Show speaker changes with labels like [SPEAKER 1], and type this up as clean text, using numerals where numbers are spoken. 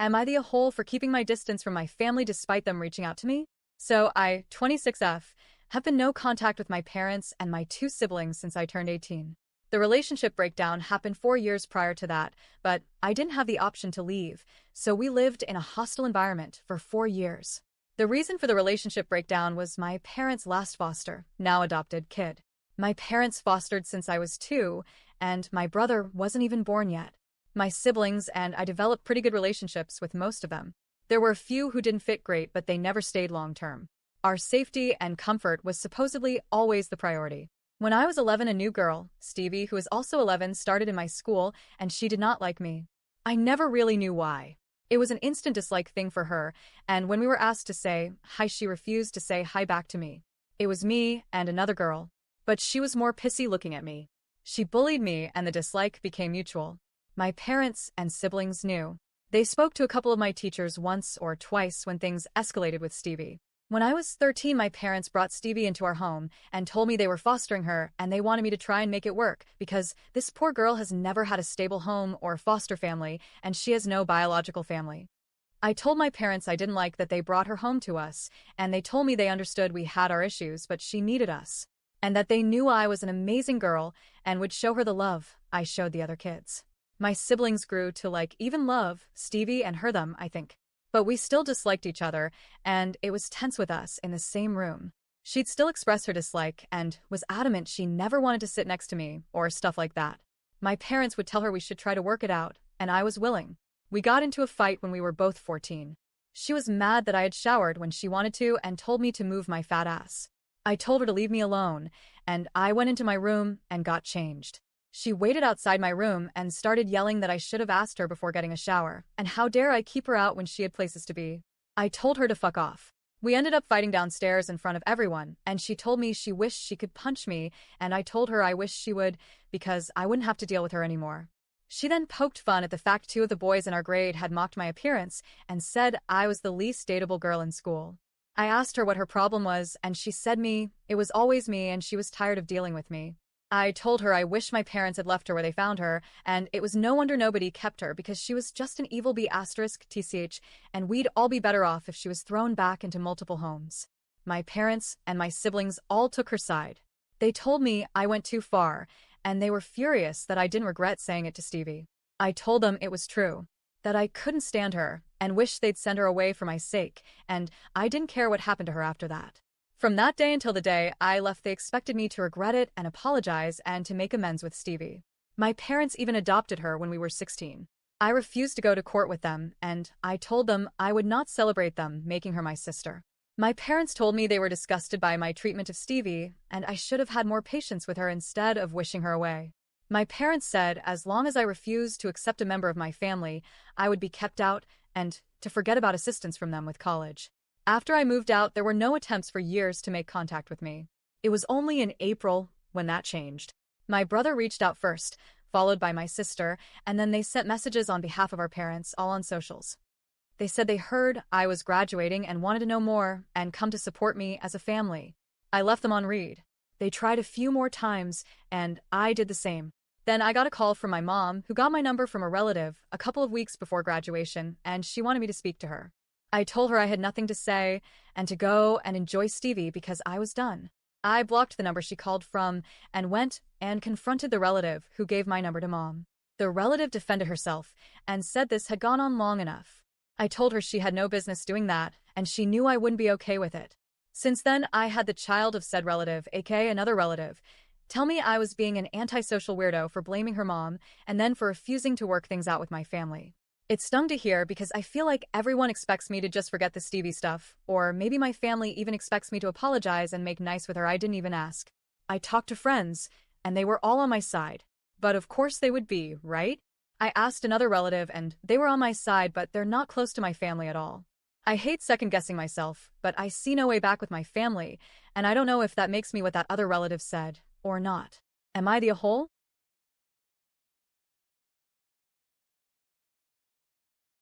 [SPEAKER 1] Am I the a-hole for keeping my distance from my family despite them reaching out to me? So I, 26F, have been no contact with my parents and my two siblings since I turned 18. The relationship breakdown happened 4 years prior to that, but I didn't have the option to leave, so we lived in a hostile environment for 4 years. The reason for the relationship breakdown was my parents' last foster, now adopted, kid. My parents fostered since I was 2, and my brother wasn't even born yet. My siblings and I developed pretty good relationships with most of them. There were a few who didn't fit great, but they never stayed long-term. Our safety and comfort was supposedly always the priority. When I was 11, a new girl, Stevie, who is also 11, started in my school, and she did not like me. I never really knew why. It was an instant dislike thing for her, and when we were asked to say hi, she refused to say hi back to me. It was me and another girl, but she was more pissy looking at me. She bullied me, and the dislike became mutual. My parents and siblings knew. They spoke to a couple of my teachers once or twice when things escalated with Stevie. When I was 13, my parents brought Stevie into our home and told me they were fostering her and they wanted me to try and make it work because this poor girl has never had a stable home or foster family and she has no biological family. I told my parents I didn't like that they brought her home to us, and they told me they understood we had our issues but she needed us, and that they knew I was an amazing girl and would show her the love I showed the other kids. My siblings grew to even love Stevie and her them, I think. But we still disliked each other, and it was tense with us in the same room. She'd still express her dislike and was adamant she never wanted to sit next to me or stuff like that. My parents would tell her we should try to work it out, and I was willing. We got into a fight when we were both 14. She was mad that I had showered when she wanted to and told me to move my fat ass. I told her to leave me alone, and I went into my room and got changed. She waited outside my room and started yelling that I should have asked her before getting a shower, and how dare I keep her out when she had places to be. I told her to fuck off. We ended up fighting downstairs in front of everyone, and she told me she wished she could punch me, and I told her I wished she would, because I wouldn't have to deal with her anymore. She then poked fun at the fact 2 of the boys in our grade had mocked my appearance and said I was the least dateable girl in school. I asked her what her problem was, and she said it was always me and she was tired of dealing with me. I told her I wish my parents had left her where they found her, and it was no wonder nobody kept her because she was just an evil B***TCH, and we'd all be better off if she was thrown back into multiple homes. My parents and my siblings all took her side. They told me I went too far, and they were furious that I didn't regret saying it to Stevie. I told them it was true, that I couldn't stand her and wished they'd send her away for my sake, and I didn't care what happened to her after that. From that day until the day I left, they expected me to regret it and apologize and to make amends with Stevie. My parents even adopted her when we were 16. I refused to go to court with them, and I told them I would not celebrate them making her my sister. My parents told me they were disgusted by my treatment of Stevie, and I should have had more patience with her instead of wishing her away. My parents said as long as I refused to accept a member of my family, I would be kept out and to forget about assistance from them with college. After I moved out, there were no attempts for years to make contact with me. It was only in April when that changed. My brother reached out first, followed by my sister, and then they sent messages on behalf of our parents, all on socials. They said they heard I was graduating and wanted to know more and come to support me as a family. I left them on read. They tried a few more times, and I did the same. Then I got a call from my mom, who got my number from a relative a couple of weeks before graduation, and she wanted me to speak to her. I told her I had nothing to say and to go and enjoy Stevie because I was done. I blocked the number she called from and went and confronted the relative who gave my number to Mom. The relative defended herself and said this had gone on long enough. I told her she had no business doing that and she knew I wouldn't be okay with it. Since then, I had the child of said relative, aka another relative, tell me I was being an antisocial weirdo for blaming her mom and then for refusing to work things out with my family. It stung to hear because I feel like everyone expects me to just forget the Stevie stuff, or maybe my family even expects me to apologize and make nice with her. I didn't even ask. I talked to friends, and they were all on my side. But of course they would be, right? I asked another relative and they were on my side, but they're not close to my family at all. I hate second-guessing myself, but I see no way back with my family, and I don't know if that makes me what that other relative said, or not. Am I the a-hole?